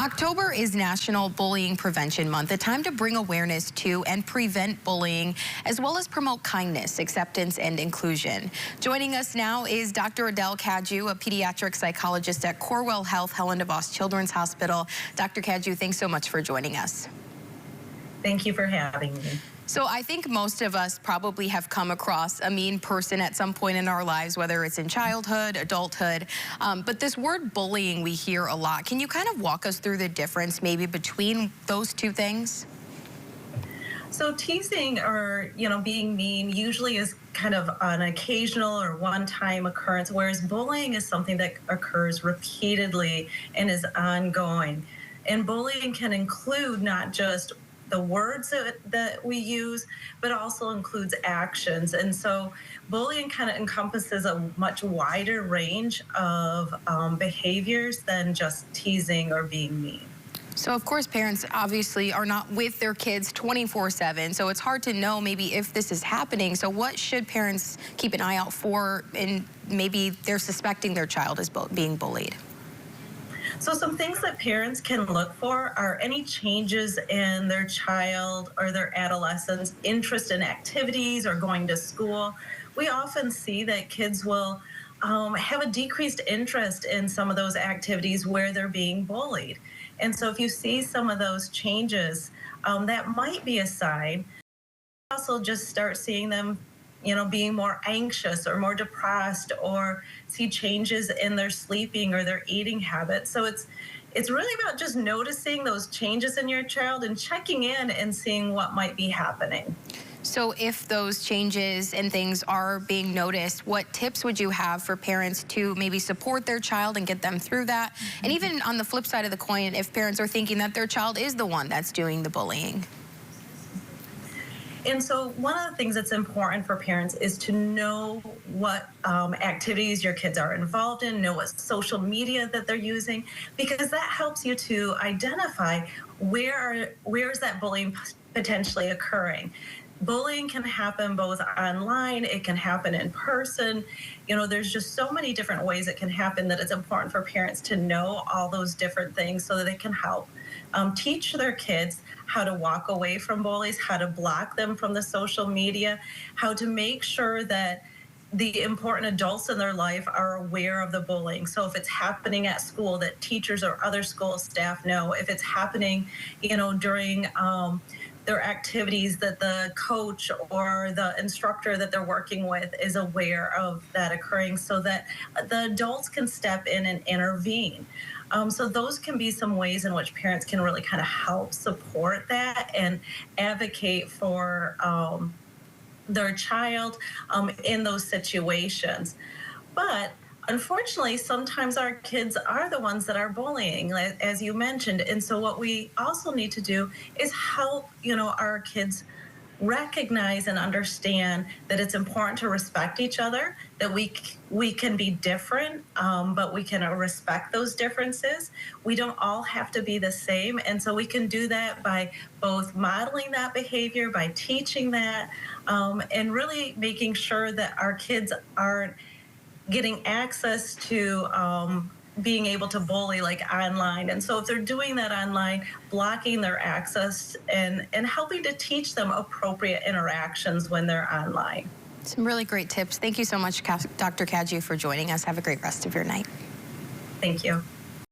October is National Bullying Prevention Month, a time to bring awareness to and prevent bullying, as well as promote kindness, acceptance, and inclusion. Joining us now is Dr. Adele Cadieux, a pediatric psychologist at Corewell Health, Helen DeVos Children's Hospital. Dr. Cadieux, thanks so much for joining us. Thank you for having me. So I think most of us probably have come across a mean person at some point in our lives, whether it's in childhood, adulthood. But this word bullying we hear a lot. Can you kind of walk us through the difference maybe between those two things? So teasing or, being mean usually is kind of an occasional or one-time occurrence, whereas bullying is something that occurs repeatedly and is ongoing. And bullying can include not just the words that we use, but also includes actions. And so bullying kind of encompasses a much wider range of behaviors than just teasing or being mean. So of course parents obviously are not with their kids 24/7, so it's hard to know maybe if this is happening. So what should parents keep an eye out for, and maybe they're suspecting their child is being bullied? So some things that parents can look for are any changes in their child or their adolescent's interest in activities or going to school. We often see that kids will have a decreased interest in some of those activities where they're being bullied. And so if you see some of those changes, that might be a sign. Also just start seeing them being more anxious or more depressed, or see changes in their sleeping or their eating habits. So it's really about just noticing those changes in your child and checking in and seeing what might be happening. So if those changes and things are being noticed, what tips would you have for parents to maybe support their child and get them through that? And even on the flip side of the coin, if parents are thinking that their child is the one that's doing the bullying? And so one of the things that's important for parents is to know what activities your kids are involved in, know what social media that they're using, because that helps you to identify where is that bullying potentially occurring. Bullying can happen both online, it can happen in person. There's just so many different ways it can happen that it's important for parents to know all those different things so that they can help teach their kids how to walk away from bullies, how to block them from the social media, how to make sure that the important adults in their life are aware of the bullying. So if it's happening at school, that teachers or other school staff know. If it's happening, during their activities, that the coach or the instructor that they're working with is aware of that occurring, so that the adults can step in and intervene. So those can be some ways in which parents can really kind of help support that and advocate for their child in those situations. But unfortunately, sometimes our kids are the ones that are bullying, as you mentioned. And so what we also need to do is help, our kids recognize and understand that it's important to respect each other, that we can be different, but we can respect those differences. We don't all have to be the same. And so we can do that by both modeling that behavior, by teaching that, and really making sure that our kids aren't getting access to being able to bully like online. And so if they're doing that online, blocking their access and helping to teach them appropriate interactions when they're online. Some really great tips. Thank you so much, Dr. Cadieux, for joining us. Have a great rest of your night. Thank you.